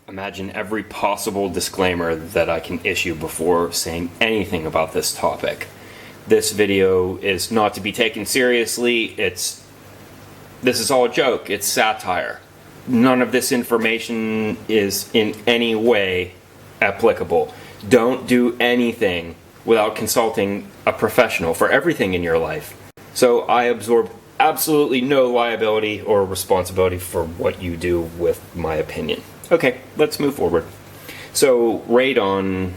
imagine every possible disclaimer that I can issue before saying anything about this topic. This video is not to be taken seriously. This is all a joke. It's satire. None of this information is in any way applicable. Don't do anything without consulting a professional for everything in your life. So I absorb absolutely no liability or responsibility for what you do with my opinion. Okay, let's move forward. So radon,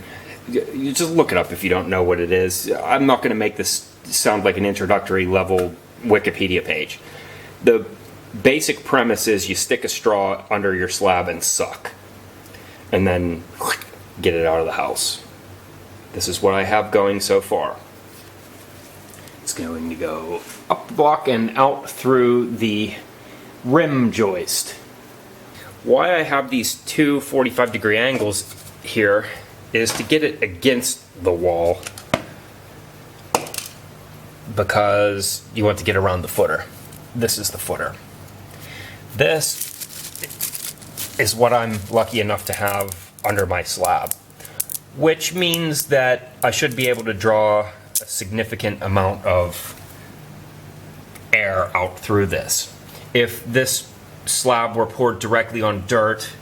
you just look it up if you don't know what it is. I'm not going to make this sound like an introductory level Wikipedia page. The basic premise is you stick a straw under your slab and suck, and then get it out of the house. This is what I have going so far. It's going to go up the block and out through the rim joist. Why I have these two 45-degree angles here is to get it against the wall, because you want to get around the footer. This is the footer. This is what I'm lucky enough to have under my slab, which means that I should be able to draw a significant amount of air out through this. If this slab were poured directly on dirt,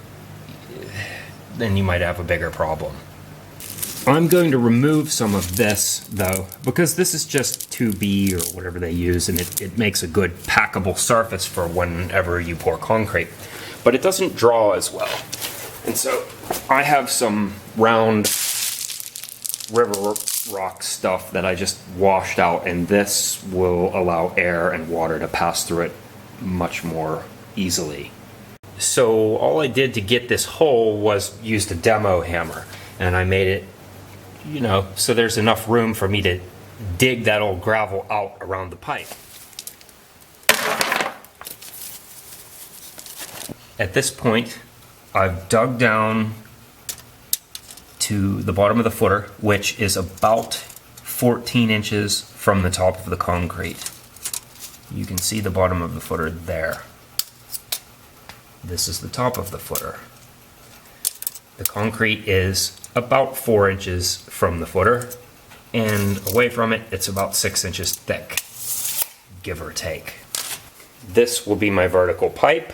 then you might have a bigger problem. I'm going to remove some of this though, because this is just 2B or whatever they use, and it makes a good packable surface for whenever you pour concrete, but it doesn't draw as well. And so I have some round river rock stuff that I just washed out, and this will allow air and water to pass through it much more easily. So all I did to get this hole was use the demo hammer, and I made it, you know, so there's enough room for me to dig that old gravel out around the pipe. At this point, I've dug down to the bottom of the footer, which is about 14 inches from the top of the concrete. You can see the bottom of the footer there. This is the top of the footer. The concrete is about 4 inches from the footer, and away from it, it's about 6 inches thick, give or take. This will be my vertical pipe.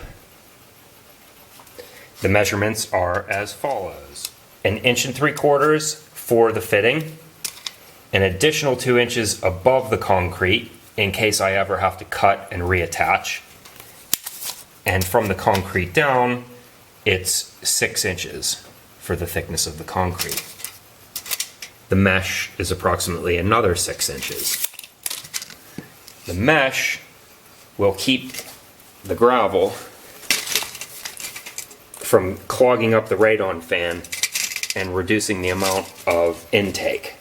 The measurements are as follows: 1.75 inches for the fitting, an additional 2 inches above the concrete in case I ever have to cut and reattach, and from the concrete down, it's 6 inches for the thickness of the concrete. The mesh is approximately another 6 inches. The mesh will keep the gravel from clogging up the radon fan and reducing the amount of intake.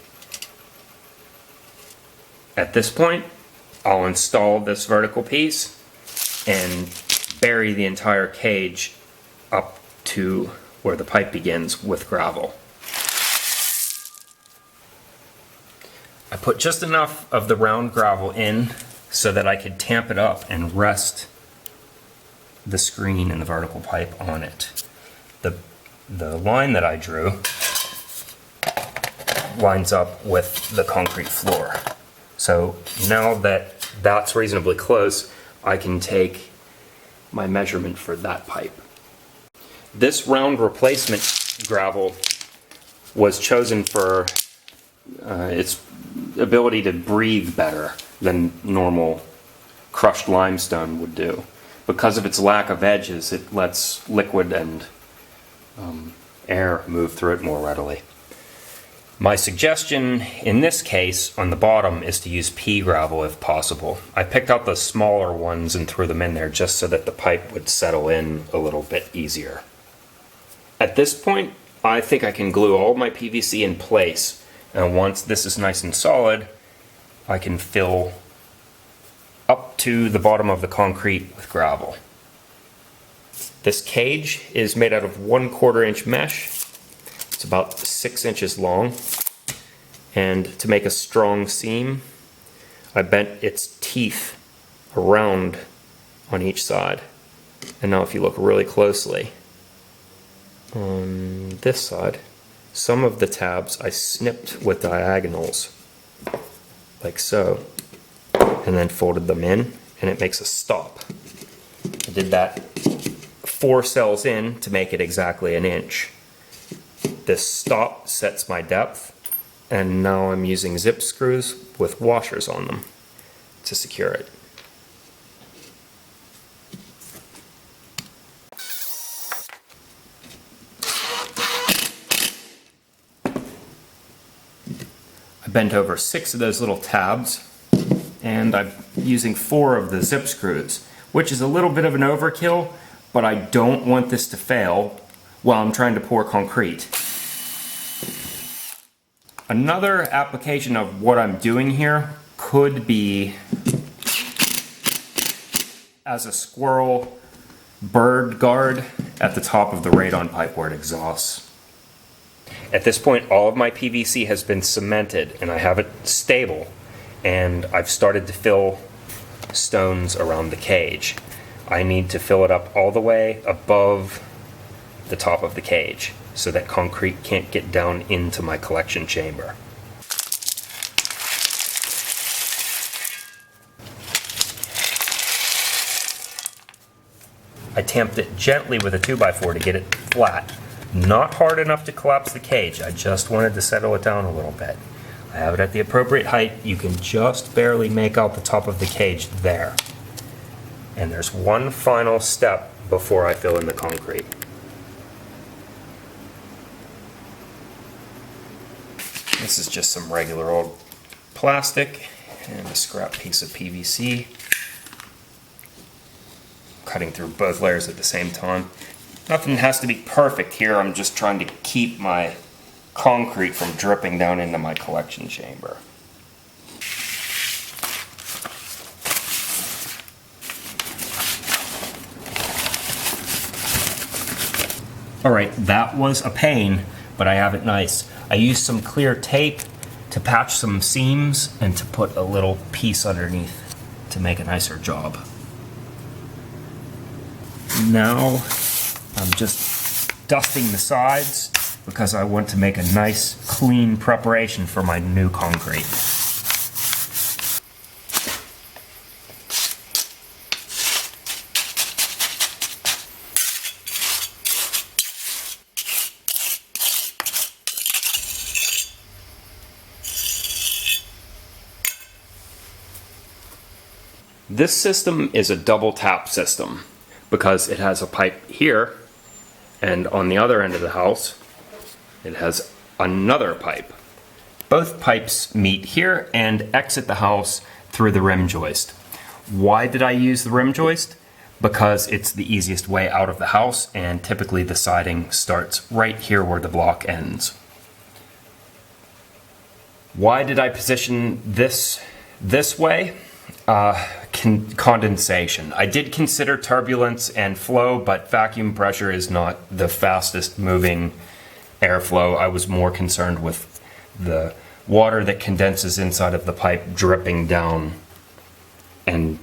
At this point, I'll install this vertical piece and bury the entire cage up to where the pipe begins with gravel. I put just enough of the round gravel in so that I could tamp it up and rest the screen and the vertical pipe on it. The line that I drew lines up with the concrete floor. So now that that's reasonably close, I can take my measurement for that pipe. This round replacement gravel was chosen for its ability to breathe better than normal crushed limestone would do. Because of its lack of edges, it lets liquid and air move through it more readily. My suggestion in this case on the bottom is to use pea gravel if possible. I picked out the smaller ones and threw them in there just so that the pipe would settle in a little bit easier. At this point, I think I can glue all my PVC in place, and once this is nice and solid, I can fill up to the bottom of the concrete with gravel. This cage is made out of 1/4 inch mesh. It's about 6 inches long, and to make a strong seam, I bent its teeth around on each side. And now if you look really closely, On this side, some of the tabs I snipped with diagonals, like so, and then folded them in, and it makes a stop. I did that 4 cells in to make it exactly an inch. This stop sets my depth, and now I'm using zip screws with washers on them to secure it. I bent over 6 of those little tabs, and I'm using 4 of the zip screws, which is a little bit of an overkill, but I don't want this to fail while I'm trying to pour concrete. Another application of what I'm doing here could be as a squirrel bird guard at the top of the radon pipe where it exhausts. At this point, all of my PVC has been cemented and I have it stable, and I've started to fill stones around the cage. I need to fill it up all the way above the top of the cage so that concrete can't get down into my collection chamber. I tamped it gently with a 2x4 to get it flat. Not hard enough to collapse the cage, I just wanted to settle it down a little bit. I have it at the appropriate height. You can just barely make out the top of the cage there. And there's one final step before I fill in the concrete. This is just some regular old plastic and a scrap piece of PVC. Cutting through both layers at the same time. Nothing has to be perfect here, I'm just trying to keep my concrete from dripping down into my collection chamber. Alright, that was a pain, but I have it nice. I used some clear tape to patch some seams and to put a little piece underneath to make a nicer job. Now I'm just dusting the sides because I want to make a nice clean preparation for my new concrete. This system is a double tap system because it has a pipe here, and on the other end of the house it has another pipe. Both pipes meet here and exit the house through the rim joist. Why did I use the rim joist? Because it's the easiest way out of the house, and typically the siding starts right here where the block ends. Why did I position this way? Condensation. I did consider turbulence and flow, but vacuum pressure is not the fastest moving airflow. I was more concerned with the water that condenses inside of the pipe dripping down and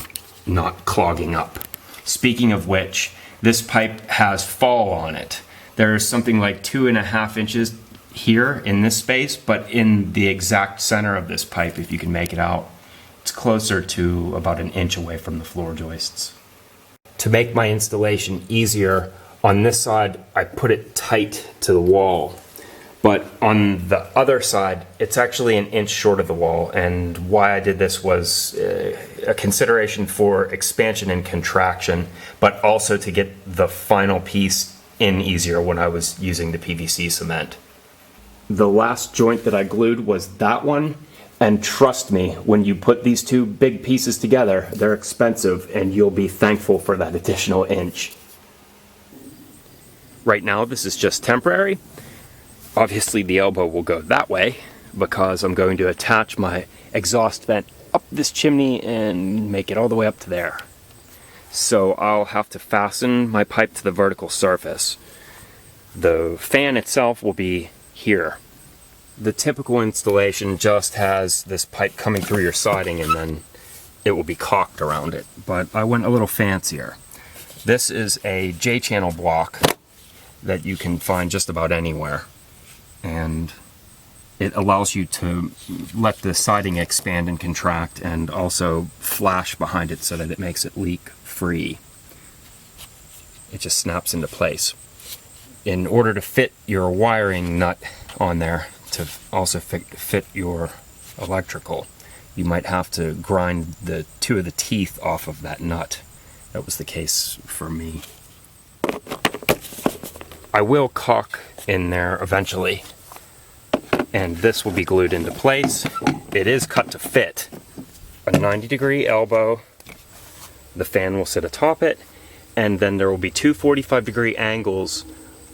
not clogging up. Speaking of which, this pipe has fall on it. There's something like 2.5 inches here in this space, but in the exact center of this pipe, if you can make it out, it's closer to about 1 inch away from the floor joists. To make my installation easier, on this side I put it tight to the wall, but on the other side it's actually 1 inch short of the wall, and why I did this was a consideration for expansion and contraction, but also to get the final piece in easier when I was using the PVC cement. The last joint that I glued was that one. And trust me, when you put these two big pieces together, they're expensive, and you'll be thankful for that additional inch. Right now, this is just temporary. Obviously, the elbow will go that way because I'm going to attach my exhaust vent up this chimney and make it all the way up to there. So I'll have to fasten my pipe to the vertical surface. The fan itself will be here. The typical installation just has this pipe coming through your siding and then it will be caulked around it, but I went a little fancier. This is a J-channel block that you can find just about anywhere. And it allows you to let the siding expand and contract and also flash behind it so that it makes it leak free. It just snaps into place. In order to fit your wiring nut on there, to also fit your electrical, you might have to grind the two of the teeth off of that nut. That was the case for me. I will caulk in there eventually, and this will be glued into place. It is cut to fit. A 90-degree elbow, the fan will sit atop it, and then there will be two 45-degree angles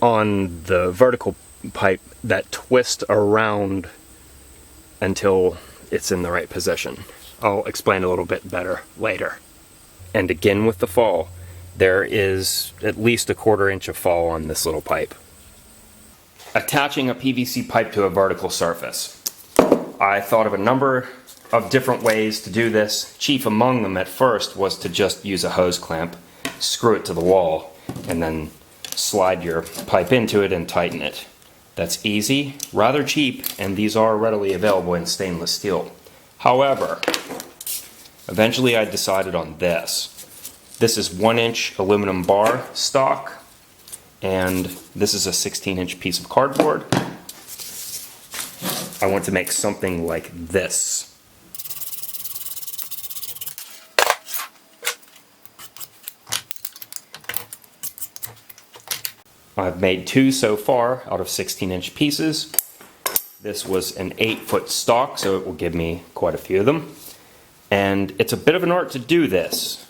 on the vertical pipe that twist around until it's in the right position. I'll explain a little bit better later. And again with the fall, there is at least a 1/4 inch of fall on this little pipe. Attaching a PVC pipe to a vertical surface. I thought of a number of different ways to do this. Chief among them at first was to just use a hose clamp, screw it to the wall, and then slide your pipe into it and tighten it. That's easy, rather cheap, and these are readily available in stainless steel. However, eventually I decided on this. This is 1-inch aluminum bar stock, and this is a 16-inch piece of cardboard. I want to make something like this. I've made 2 so far out of 16-inch pieces. This was an 8-foot stock, so it will give me quite a few of them. And it's a bit of an art to do this.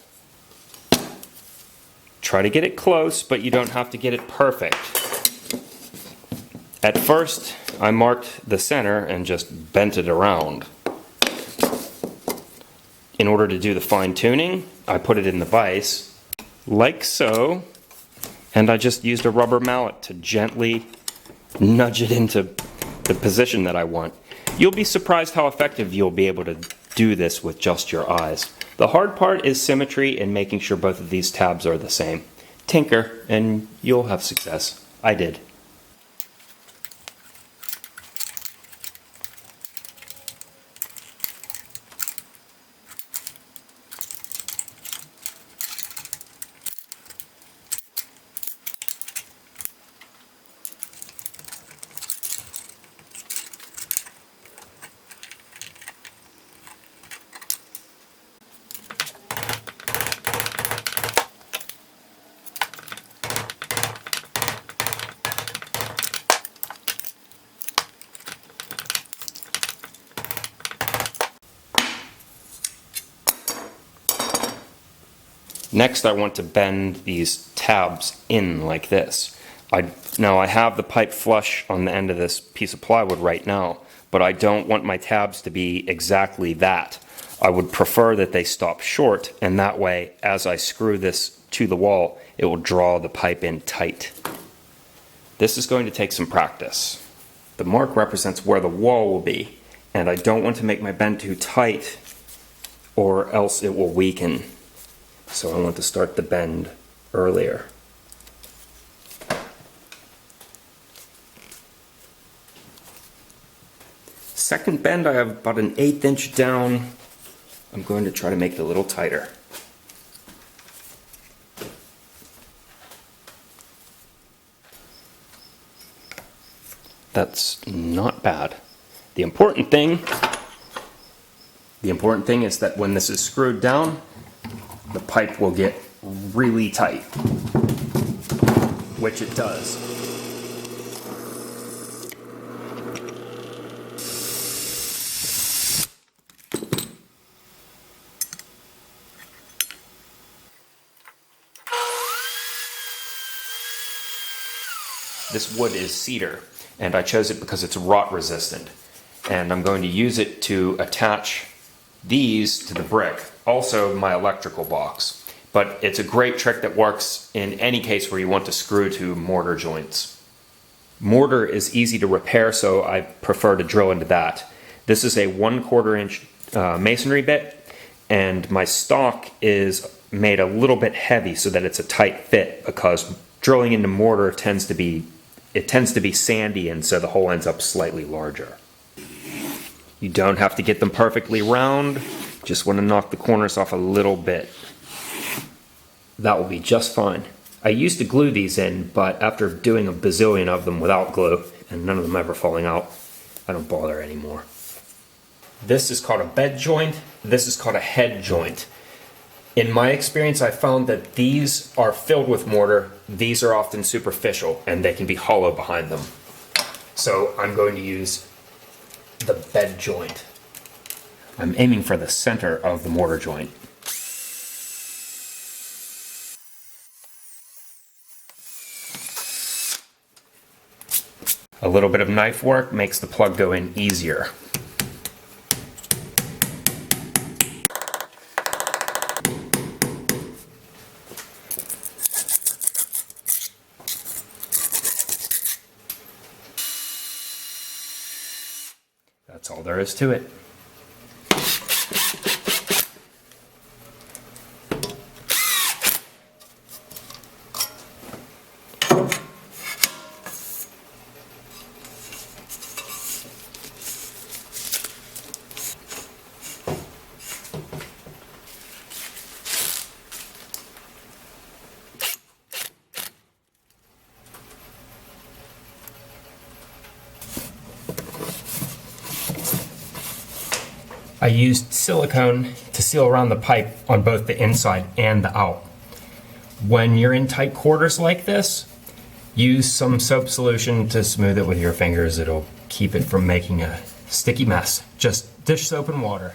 Try to get it close, but you don't have to get it perfect. At first, I marked the center and just bent it around. In order to do the fine tuning, I put it in the vise, like so, and I just used a rubber mallet to gently nudge it into the position that I want. You'll be surprised how effective you'll be able to do this with just your eyes. The hard part is symmetry and making sure both of these tabs are the same. Tinker and you'll have success. I did. Next, I want to bend these tabs in like this. Now I have the pipe flush on the end of this piece of plywood right now, but I don't want my tabs to be exactly that. I would prefer that they stop short, and that way, as I screw this to the wall, it will draw the pipe in tight. This is going to take some practice. The mark represents where the wall will be, and I don't want to make my bend too tight or else it will weaken. So I want to start the bend earlier. Second bend, I have about an 1/8 inch down. I'm going to try to make it a little tighter. That's not bad. The important thing is that when this is screwed down, the pipe will get really tight, which it does. This wood is cedar, and I chose it because it's rot resistant. And I'm going to use it to attach these to the brick, also my electrical box. But it's a great trick that works in any case where you want to screw to mortar joints. Mortar is easy to repair, so I prefer to drill into that. This is a 1/4 inch masonry bit, and my stock is made a little bit heavy so that it's a tight fit, because drilling into mortar tends to be sandy, and so the hole ends up slightly larger. You don't have to get them perfectly round, just want to knock the corners off a little bit. That will be just fine. I used to glue these in, but after doing a bazillion of them without glue, and none of them ever falling out, I don't bother anymore. This is called a bed joint, this is called a head joint. In my experience, I found that these are filled with mortar, these are often superficial, and they can be hollow behind them. So I'm going to use the bed joint. I'm aiming for the center of the mortar joint. A little bit of knife work makes the plug go in easier. That's all there is to it. I used silicone to seal around the pipe on both the inside and the out. When you're in tight quarters like this, use some soap solution to smooth it with your fingers. It'll keep it from making a sticky mess. Just dish soap and water.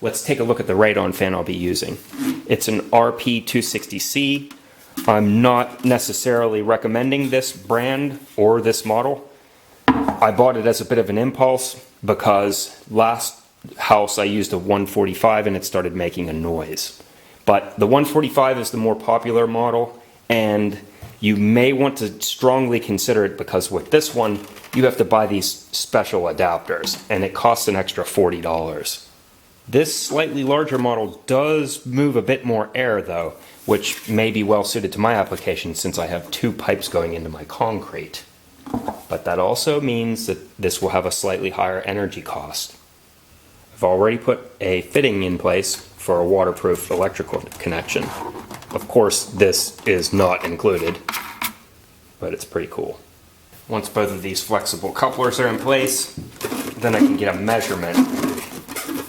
Let's take a look at the radon fan I'll be using. It's an RP260C. I'm not necessarily recommending this brand or this model. I bought it as a bit of an impulse because last house I used a 145 and it started making a noise. But the 145 is the more popular model, and you may want to strongly consider it because with this one you have to buy these special adapters and it costs an extra $40. This slightly larger model does move a bit more air though, which may be well suited to my application since I have two pipes going into my concrete. But that also means that this will have a slightly higher energy cost. I've already put a fitting in place for a waterproof electrical connection. Of course, this is not included, but it's pretty cool. Once both of these flexible couplers are in place, then I can get a measurement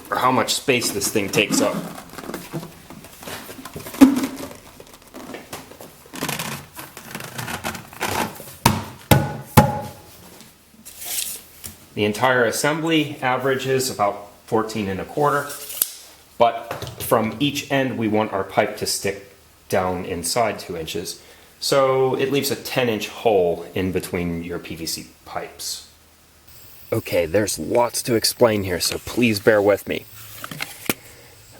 for how much space this thing takes up. The entire assembly averages about 14 1/4, but from each end we want our pipe to stick down inside 2 inches, so it leaves a 10-inch hole in between your PVC pipes. Okay, there's lots to explain here, so please bear with me.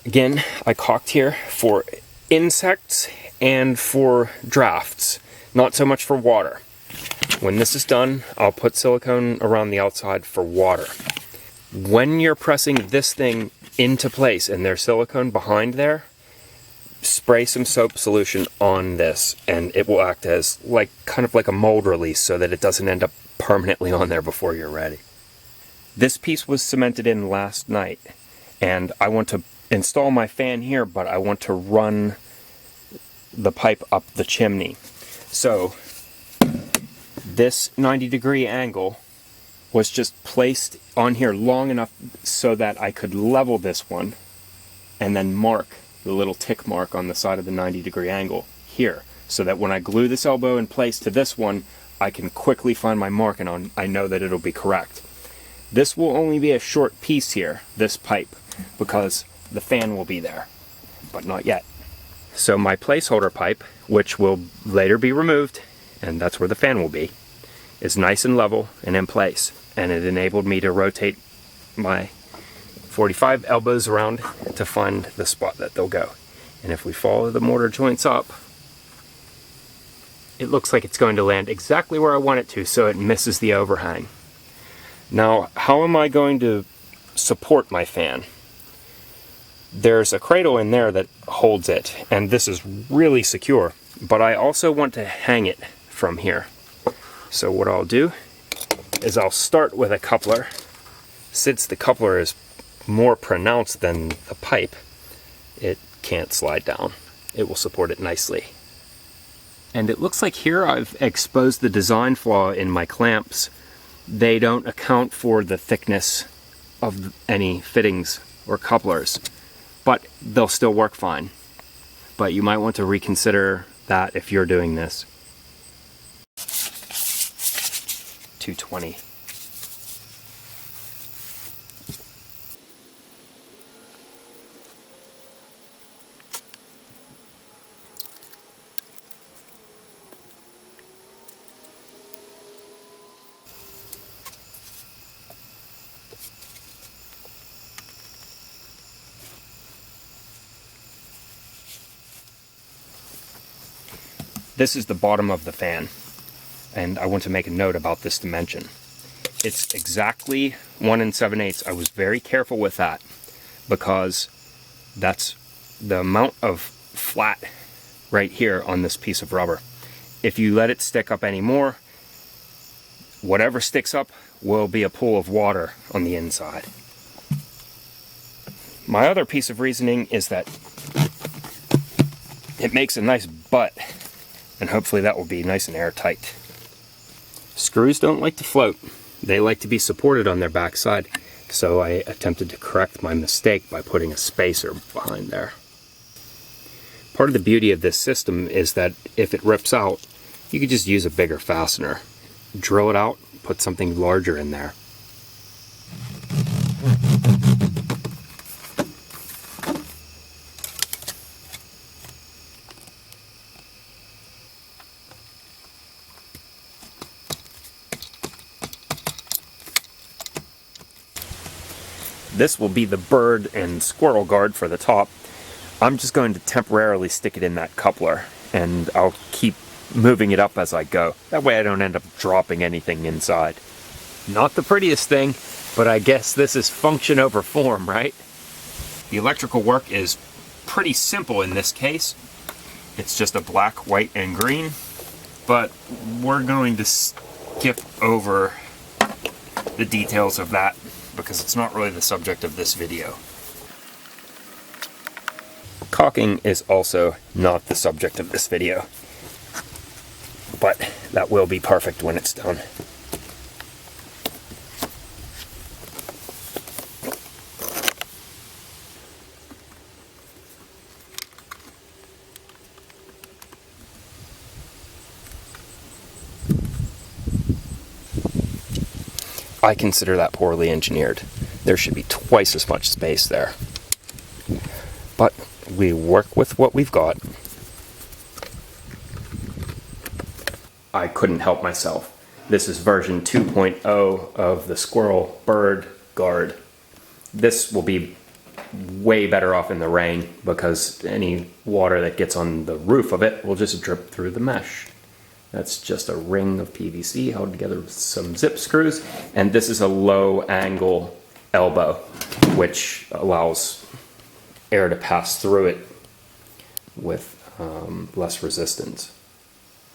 Again, I caulked here for insects and for drafts, not so much for water. When this is done, I'll put silicone around the outside for water. When you're pressing this thing into place and there's silicone behind there, spray some soap solution on this and it will act as kind of like a mold release so that it doesn't end up permanently on there before you're ready. This piece was cemented in last night and I want to install my fan here, but I want to run the pipe up the chimney. So this 90-degree angle was just placed on here long enough so that I could level this one and then mark the little tick mark on the side of the 90-degree angle here, so that when I glue this elbow in place to this one, I can quickly find my mark and I know that it'll be correct. This will only be a short piece here, this pipe, because the fan will be there, but not yet. So my placeholder pipe, which will later be removed, and that's where the fan will be, is nice and level and in place, and it enabled me to rotate my 45 elbows around to find the spot that they'll go. And if we follow the mortar joints up, it looks like it's going to land exactly where I want it to, so it misses the overhang. Now, how am I going to support my fan? There's a cradle in there that holds it, and this is really secure, but I also want to hang it from here. So what I'll do is I'll start with a coupler. Since the coupler is more pronounced than the pipe, it can't slide down. It will support it nicely. And it looks like here I've exposed the design flaw in my clamps. They don't account for the thickness of any fittings or couplers, but they'll still work fine. But you might want to reconsider that if you're doing this. 220. This is the bottom of the fan, and I want to make a note about this dimension. It's exactly 1 7/8. I was very careful with that because that's the amount of flat right here on this piece of rubber. If you let it stick up anymore, whatever sticks up will be a pool of water on the inside. My other piece of reasoning is that it makes a nice butt, and hopefully that will be nice and airtight. Screws don't like to float. They like to be supported on their backside, so I attempted to correct my mistake by putting a spacer behind there. Part of the beauty of this system is that if it rips out, you could just use a bigger fastener. Drill it out, put something larger in there. This will be the bird and squirrel guard for the top. I'm just going to temporarily stick it in that coupler, and I'll keep moving it up as I go. That way I don't end up dropping anything inside. Not the prettiest thing, but I guess this is function over form, right? The electrical work is pretty simple in this case. It's just a black, white, and green, but we're going to skip over the details of that because it's not really the subject of this video. Caulking is also not the subject of this video, but that will be perfect when it's done. I consider that poorly engineered. There should be twice as much space there. But we work with what we've got. I couldn't help myself. This is version 2.0 of the Squirrel bird guard. This will be way better off in the rain because any water that gets on the roof of it will just drip through the mesh. That's just a ring of PVC held together with some zip screws, and this is a low angle elbow, which allows air to pass through it with less resistance.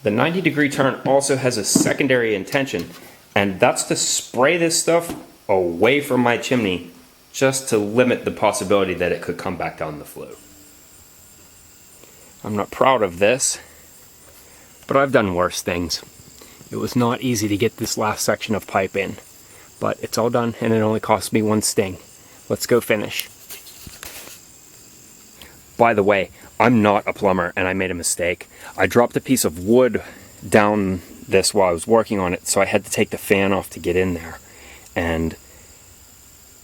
The 90-degree turn also has a secondary intention, and that's to spray this stuff away from my chimney just to limit the possibility that it could come back down the flue. I'm not proud of this, but I've done worse things. It was not easy to get this last section of pipe in, but it's all done and it only cost me one sting. Let's go finish. By the way, I'm not a plumber and I made a mistake. I dropped a piece of wood down this while I was working on it, so I had to take the fan off to get in there. And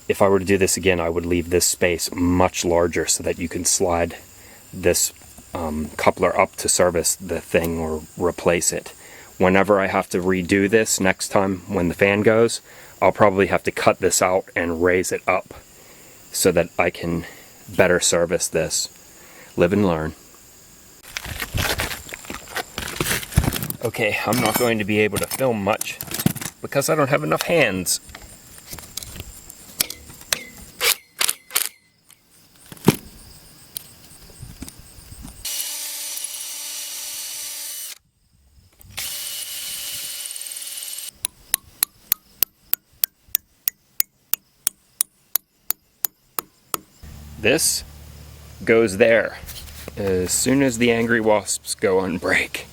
if I were to do this again, I would leave this space much larger so that you can slide this coupler up to service the thing or replace it. Whenever I have to redo this next time when the fan goes, I'll probably have to cut this out and raise it up so that I can better service this. Live and learn. Okay, I'm not going to be able to film much because I don't have enough hands. this goes there as soon as the angry wasps go on break.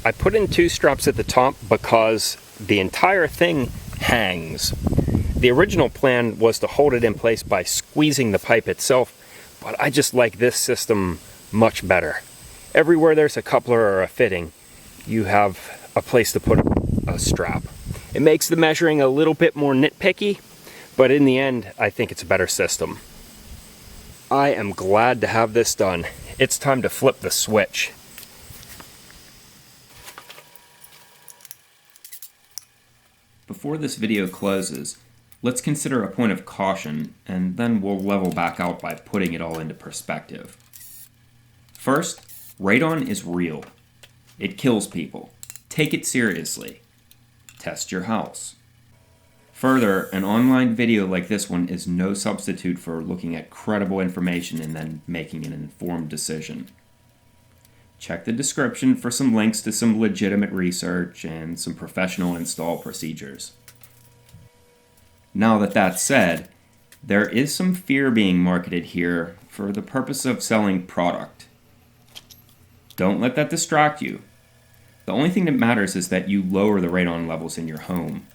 I put in 2 straps at the top because the entire thing hangs. The original plan was to hold it in place by squeezing the pipe itself, but I just like this system much better. Everywhere there's a coupler or a fitting, you have a place to put a strap. It makes the measuring a little bit more nitpicky, but in the end, I think it's a better system. I am glad to have this done. It's time to flip the switch. Before this video closes, let's consider a point of caution, and then we'll level back out by putting it all into perspective. First, radon is real. It kills people. Take it seriously. Test your house. Further, an online video like this one is no substitute for looking at credible information and then making an informed decision. Check the description for some links to some legitimate research and some professional install procedures. Now that that's said, there is some fear being marketed here for the purpose of selling product. Don't let that distract you. The only thing that matters is that you lower the radon levels in your home.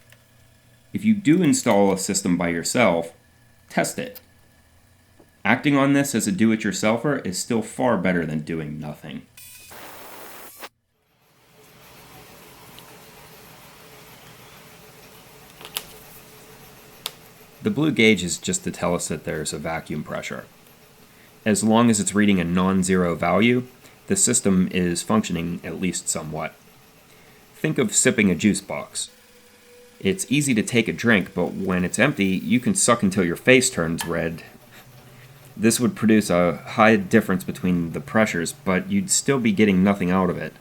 If you do install a system by yourself, test it. Acting on this as a do-it-yourselfer is still far better than doing nothing. The blue gauge is just to tell us that there's a vacuum pressure. As long as it's reading a non-zero value, the system is functioning at least somewhat. Think of sipping a juice box. It's easy to take a drink, but when it's empty, you can suck until your face turns red. This would produce a high difference between the pressures, but you'd still be getting nothing out of it.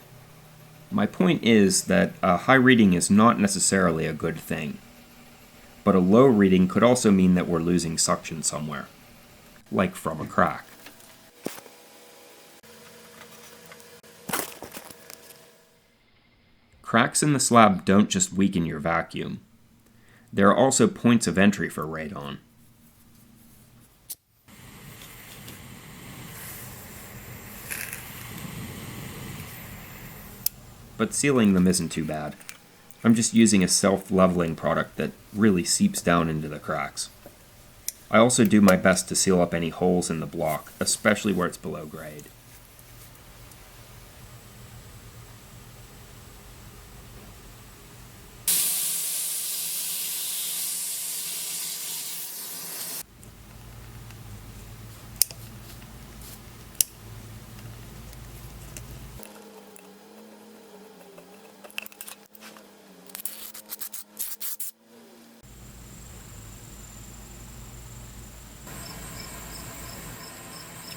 My point is that a high reading is not necessarily a good thing. But a low reading could also mean that we're losing suction somewhere, like from a crack. Cracks in the slab don't just weaken your vacuum. There are also points of entry for radon. But sealing them isn't too bad. I'm just using a self-leveling product that really seeps down into the cracks. I also do my best to seal up any holes in the block, especially where it's below grade.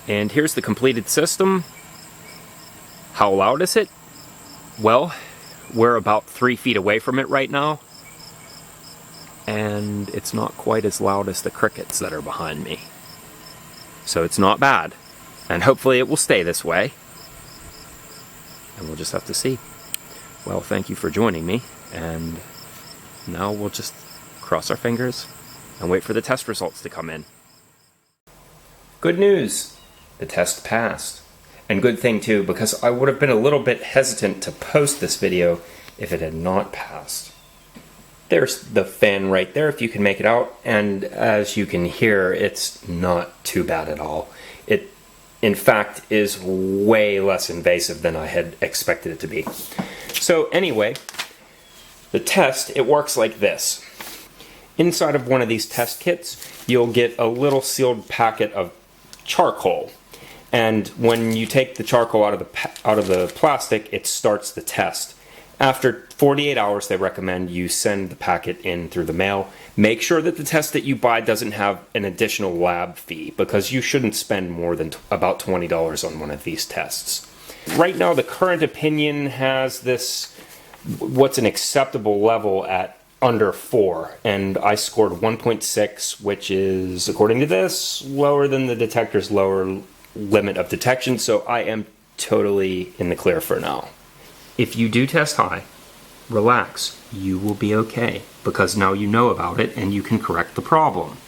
And here's the completed system. How loud is it? Well, we're about 3 feet away from it right now. And it's not quite as loud as the crickets that are behind me. So it's not bad. And hopefully it will stay this way. And we'll just have to see. Well, thank you for joining me. And now we'll just cross our fingers and wait for the test results to come in. Good news! The test passed. And good thing too, because I would have been a little bit hesitant to post this video if it had not passed. There's the fan right there if you can make it out, and as you can hear, it's not too bad at all. It, in fact, is way less invasive than I had expected it to be. So anyway, the test, it works like this. Inside of one of these test kits, you'll get a little sealed packet of charcoal. And when you take the charcoal out of the plastic, it starts the test. After 48 hours, they recommend you send the packet in through the mail. Make sure that the test that you buy doesn't have an additional lab fee, because you shouldn't spend more than about $20 on one of these tests. Right now, the current opinion has this, what's an acceptable level at under 4, and I scored 1.6, which is, according to this, lower than the detector's lower limit of detection, so I am totally in the clear for now. If you do test high, relax, you will be okay, because now you know about it and you can correct the problem.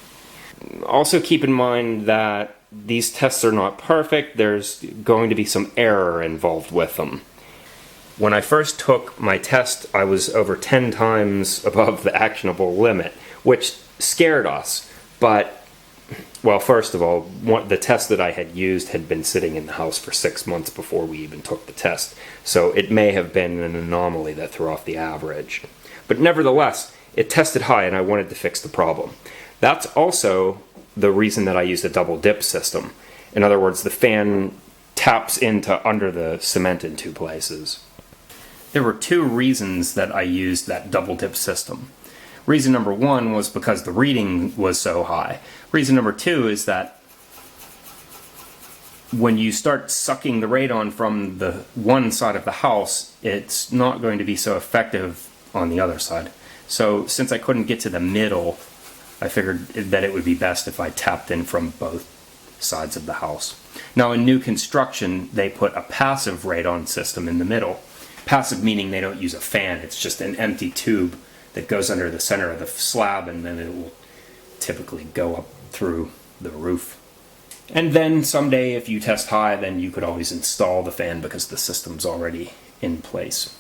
Also keep in mind that these tests are not perfect, there's going to be some error involved with them. When I first took my test, I was over 10 times above the actionable limit, which scared us. But, well, first of all, the test that I had used had been sitting in the house for 6 months before we even took the test. So it may have been an anomaly that threw off the average. But nevertheless, it tested high and I wanted to fix the problem. That's also the reason that I used a double dip system. In other words, the fan taps into under the cement in 2 places. There were 2 reasons that I used that double dip system. Reason number 1 was because the reading was so high. Reason number 2 is that when you start sucking the radon from the one side of the house, it's not going to be so effective on the other side. So since I couldn't get to the middle, I figured that it would be best if I tapped in from both sides of the house. Now in new construction, they put a passive radon system in the middle. Passive meaning they don't use a fan, it's just an empty tube that goes under the center of the slab and then it will typically go up through the roof. And then someday if you test high, then you could always install the fan because the system's already in place.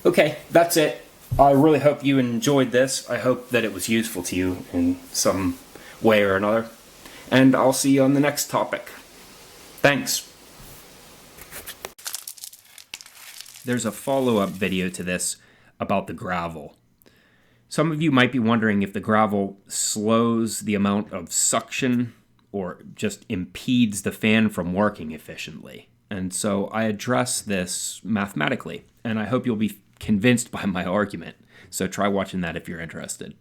Okay, that's it. I really hope you enjoyed this. I hope that it was useful to you in some way or another. And I'll see you on the next topic. Thanks. There's a follow-up video to this about the gravel. Some of you might be wondering if the gravel slows the amount of suction or just impedes the fan from working efficiently. And so I address this mathematically, and I hope you'll be convinced by my argument. So try watching that if you're interested.